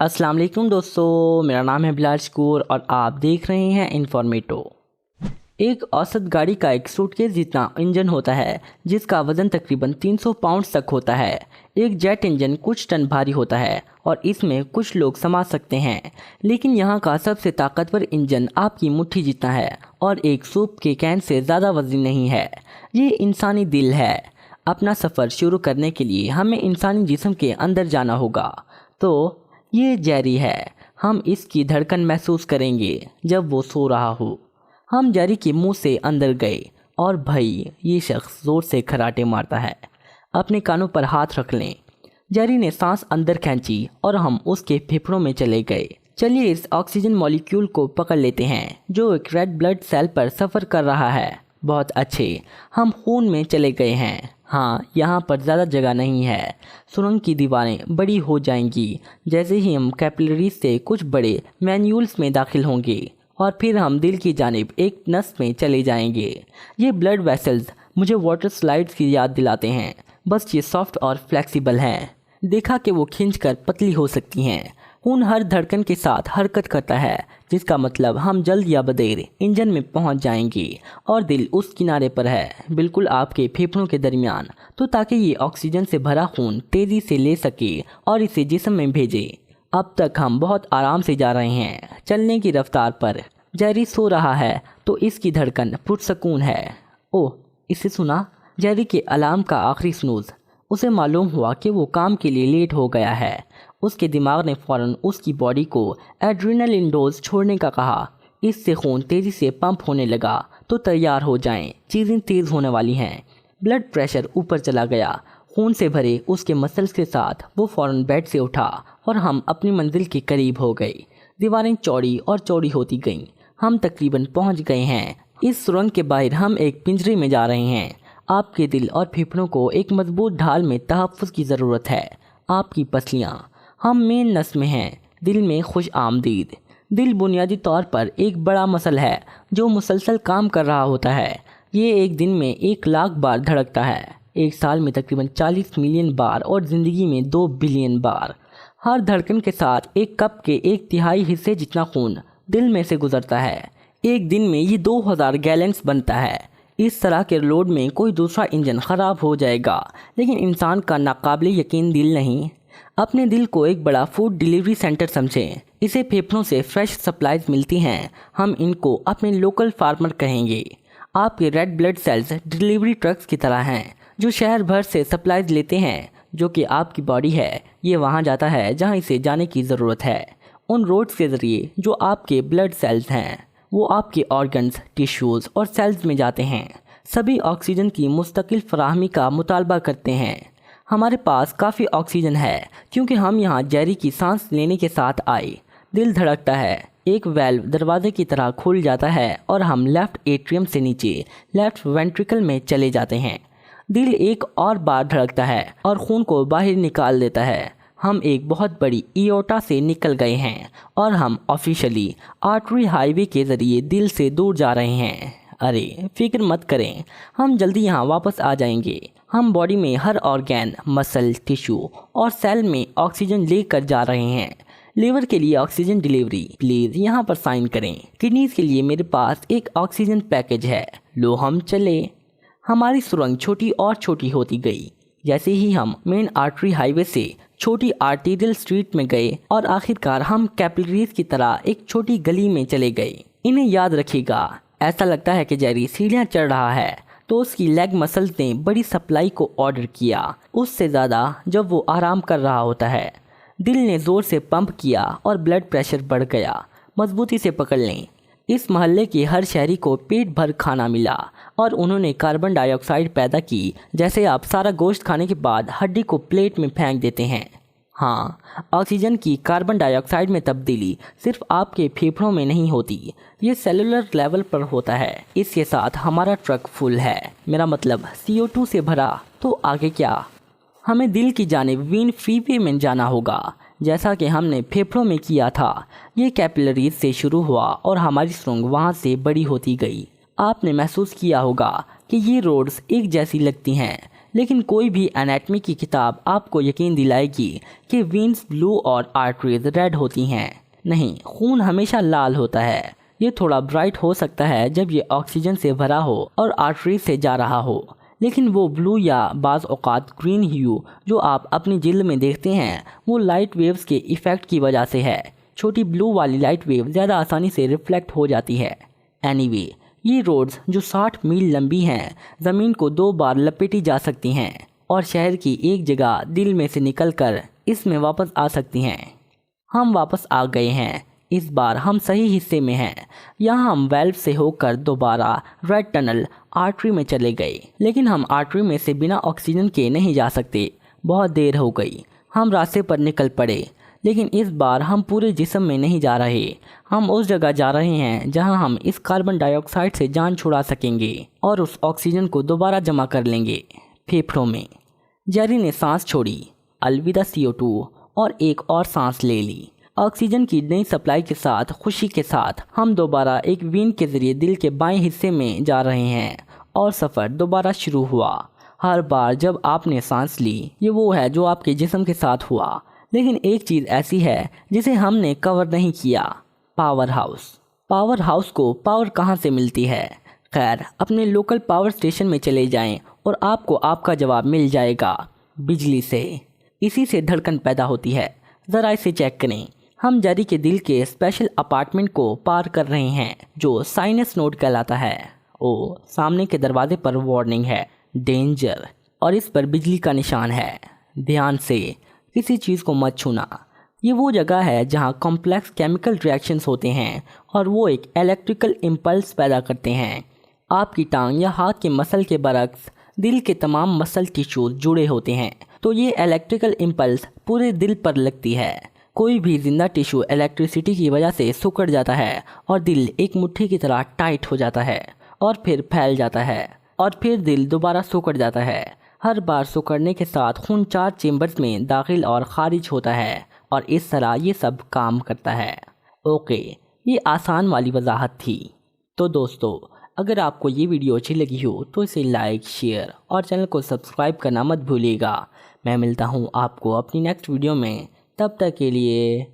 अस्सलाम वालेकुम दोस्तों, मेरा नाम है बिलाल शकूर और आप देख रहे हैं इन्फॉर्मेटो। एक औसत गाड़ी का एक सूटकेस जितना इंजन होता है जिसका वज़न तकरीबन 300 पाउंड तक होता है। एक जेट इंजन कुछ टन भारी होता है और इसमें कुछ लोग समा सकते हैं, लेकिन यहाँ का सबसे ताकतवर इंजन आपकी मुट्ठी जितना है और एक सूप के कैन से ज़्यादा वज़न नहीं है। ये इंसानी दिल है। अपना सफ़र शुरू करने के लिए हमें इंसानी जिस्म के अंदर जाना होगा। तो ये जेरी है। हम इसकी धड़कन महसूस करेंगे जब वो सो रहा हो। हम जेरी के मुंह से अंदर गए और भाई ये शख्स ज़ोर से खराटे मारता है। अपने कानों पर हाथ रख लें। जेरी ने सांस अंदर खींची और हम उसके फेफड़ों में चले गए। चलिए इस ऑक्सीजन मॉलिक्यूल को पकड़ लेते हैं जो एक रेड ब्लड सेल पर सफ़र कर रहा है। बहुत अच्छे, हम खून में चले गए हैं। हाँ, यहाँ पर ज़्यादा जगह नहीं है। सुरंग की दीवारें बड़ी हो जाएंगी जैसे ही हम कैपिलरीज से कुछ बड़े मैन्यूल्स में दाखिल होंगे और फिर हम दिल की जानिब एक नस में चले जाएंगे। ये ब्लड वेसल्स मुझे वाटर स्लाइड्स की याद दिलाते हैं, बस ये सॉफ्ट और फ्लेक्सिबल हैं। देखा कि वो खींचकर पतली हो सकती हैं। खून हर धड़कन के साथ हरकत करता है, जिसका मतलब हम जल्द या बदेर इंजन में पहुंच जाएंगे और दिल उस किनारे पर है, बिल्कुल आपके फेफड़ों के दरमियान, तो ताकि ये ऑक्सीजन से भरा खून तेज़ी से ले सके और इसे जिस्म में भेजे। अब तक हम बहुत आराम से जा रहे हैं, चलने की रफ्तार पर। जेरी सो रहा है तो इसकी धड़कन पुरसकून है। ओह, इसे सुना? जेरी के अलार्म का आखिरी स्नूज़। उसे मालूम हुआ कि वो काम के लिए लेट हो गया है। उसके दिमाग ने फ़ौरन उसकी बॉडी को एड्रेनलिन डोज छोड़ने का कहा। इससे खून तेज़ी से पंप होने लगा। तो तैयार हो जाएं, चीज़ें तेज़ होने वाली हैं। ब्लड प्रेशर ऊपर चला गया। खून से भरे उसके मसल्स के साथ वो फ़ौरन बेड से उठा और हम अपनी मंजिल के करीब हो गए। दीवारें चौड़ी और चौड़ी होती गईं। हम तकरीबन पहुंच गए हैं। इस सुरंग के बाहर हम एक पिंजरे में जा रहे हैं। आपके दिल और फेफड़ों को एक मजबूत ढाल में तहफ़्फ़ुज़ की ज़रूरत है। आपकी पसलियाँ, हम मेन नस में हैं। दिल में खुश आमदीद। दिल बुनियादी तौर पर एक बड़ा मसल है जो मुसलसल काम कर रहा होता है। ये एक दिन में 1 लाख बार धड़कता है, एक साल में तकरीबन 40 मिलियन बार और ज़िंदगी में 2 बिलियन बार। हर धड़कन के साथ एक कप के 1/3 हिस्से जितना खून दिल में से गुजरता है। एक दिन में ये 2000 गैलन्स बनता है। इस तरह के लोड में कोई दूसरा इंजन ख़राब हो जाएगा, लेकिन इंसान का नाकाबिले यकीन दिल नहीं। अपने दिल को एक बड़ा फूड डिलीवरी सेंटर समझें। इसे फेफड़ों से फ्रेश सप्लाईज मिलती हैं। हम इनको अपने लोकल फार्मर कहेंगे। आपके red blood cells delivery trucks की तरह हैं जो शहर भर से सप्लाईज लेते हैं। जो कि आपकी बॉडी है, ये वहाँ जाता है जहाँ इसे जाने की ज़रूरत है। उन रोड्स के ज़रिए जो आपके ब्लड सेल्स हैं वो आपके ऑर्गन्स, टिश्यूज़ और सेल्स में जाते हैं। सभी ऑक्सीजन की मुस्तकिल फराहमी का मुतालबा करते हैं। हमारे पास काफ़ी ऑक्सीजन है क्योंकि हम यहाँ जेरी की सांस लेने के साथ आए। दिल धड़कता है। एक वेल्व दरवाजे की तरह खुल जाता है और हम लेफ़्ट एट्रियम से नीचे लेफ़्ट वेंट्रिकल में चले जाते हैं। दिल एक और बार धड़कता है और खून को बाहर निकाल देता है। हम एक बहुत बड़ी इयोटा से निकल गए हैं और हम ऑफिशियली आर्टरी हाईवे के ज़रिए दिल से दूर जा रहे हैं। अरे फिक्र मत करें, हम जल्दी यहाँ वापस आ जाएंगे। हम बॉडी में हर ऑर्गन, मसल, टिश्यू और सेल में ऑक्सीजन लेकर जा रहे हैं। लीवर के लिए ऑक्सीजन डिलीवरी, प्लीज़ यहाँ पर साइन करें। किडनीज़ के लिए मेरे पास एक ऑक्सीजन पैकेज है। लो हम चले। हमारी सुरंग छोटी और छोटी होती गई। जैसे ही हम मेन आर्टरी हाईवे से छोटी आर्टेरियल स्ट्रीट में गए और आखिरकार हम कैपिलरीज की तरह एक छोटी गली में चले गए। इन्हें याद रखिएगा, ऐसा लगता है कि जेरी सीढ़ियाँ चढ़ रहा है तो उसकी लेग मसल्स ने बड़ी सप्लाई को ऑर्डर किया, उससे ज़्यादा जब वो आराम कर रहा होता है। दिल ने ज़ोर से पंप किया और ब्लड प्रेशर बढ़ गया। मजबूती से पकड़ लें। इस मोहल्ले के हर शहरी को पेट भर खाना मिला और उन्होंने कार्बन डाइऑक्साइड पैदा की, जैसे आप सारा गोश्त खाने के बाद हड्डी को प्लेट में फेंक देते हैं। हाँ, ऑक्सीजन की कार्बन डाइऑक्साइड में तब्दीली सिर्फ आपके फेफड़ों में नहीं होती, ये सेलुलर लेवल पर होता है। इसके साथ हमारा ट्रक फुल है, मेरा मतलब CO2 से भरा। तो आगे क्या? हमें दिल की जानिब वीन फ्रीवे में जाना होगा, जैसा कि हमने फेफड़ों में किया था। ये कैपिलरीज से शुरू हुआ और हमारी सुरंग वहाँ से बड़ी होती गई। आपने महसूस किया होगा कि ये रोड्स एक जैसी लगती हैं, लेकिन कोई भी एनाटमी की किताब आपको यकीन दिलाएगी कि वेन्स ब्लू और आर्टरीज रेड होती हैं। नहीं, खून हमेशा लाल होता है। ये थोड़ा ब्राइट हो सकता है जब ये ऑक्सीजन से भरा हो और आर्टरीज से जा रहा हो, लेकिन वो ब्लू या बाज़ औक़ात ग्रीन ह्यू जो आप अपनी जिल्द में देखते हैं वो लाइट वेव्स के इफ़ेक्ट की वजह से है। छोटी ब्लू वाली लाइट वेव ज़्यादा आसानी से रिफ्लेक्ट हो जाती है। एनीवे, ये रोड्स जो 60 मील लंबी हैं ज़मीन को 2 बार लपेटी जा सकती हैं और शहर की एक जगह दिल में से निकलकर इसमें वापस आ सकती हैं। हम वापस आ गए हैं। इस बार हम सही हिस्से में हैं। यहाँ हम वेल्व से होकर दोबारा रेड टनल आर्टरी में चले गए, लेकिन हम आर्टरी में से बिना ऑक्सीजन के नहीं जा सकते। बहुत देर हो गई। हम रास्ते पर निकल पड़े, लेकिन इस बार हम पूरे जिस्म में नहीं जा रहे। हम उस जगह जा रहे हैं जहां हम इस कार्बन डाइऑक्साइड से जान छुड़ा सकेंगे और उस ऑक्सीजन को दोबारा जमा कर लेंगे फेफड़ों में। जेरी ने सांस छोड़ी, अलविदा CO2, और एक और सांस ले ली। ऑक्सीजन की नई सप्लाई के साथ खुशी के साथ हम दोबारा एक वेन के ज़रिए दिल के बाएं हिस्से में जा रहे हैं और सफ़र दोबारा शुरू हुआ। हर बार जब आपने सांस ली, ये वो है जो आपके जिस्म के साथ हुआ। लेकिन एक चीज़ ऐसी है जिसे हमने कवर नहीं किया, पावर हाउस। पावर हाउस को पावर कहाँ से मिलती है? खैर, अपने लोकल पावर स्टेशन में चले जाएं और आपको आपका जवाब मिल जाएगा, बिजली से। इसी से धड़कन पैदा होती है। ज़रा इसे चेक करें। हम जेरी के दिल के स्पेशल अपार्टमेंट को पार कर रहे हैं जो साइनस नोड कहलाता है। ओ, सामने के दरवाजे पर वार्निंग है, डेंजर, और इस पर बिजली का निशान है। ध्यान से, किसी चीज़ को मत छूना। ये वो जगह है जहाँ कॉम्प्लेक्स केमिकल रिएक्शंस होते हैं और वो एक इलेक्ट्रिकल इम्पल्स पैदा करते हैं। आपकी टांग या हाथ के मसल के बरक्स दिल के तमाम मसल टिश्यूज जुड़े होते हैं, तो ये इलेक्ट्रिकल इम्पल्स पूरे दिल पर लगती है। कोई भी जिंदा टिश्यू इलेक्ट्रिसिटी की वजह से सिकुड़ जाता है और दिल एक मुट्ठी की तरह टाइट हो जाता है और फिर फैल जाता है और फिर दिल दोबारा सिकुड़ जाता है। हर बार सिकुड़ने के साथ खून 4 चेम्बर्स में दाखिल और खारिज होता है और इस तरह ये सब काम करता है। ओके, ये आसान वाली वजाहत थी। तो दोस्तों, अगर आपको ये वीडियो अच्छी लगी हो तो इसे लाइक, शेयर और चैनल को सब्सक्राइब करना मत भूलिएगा। मैं मिलता हूँ आपको अपनी नेक्स्ट वीडियो में। तब तक के लिए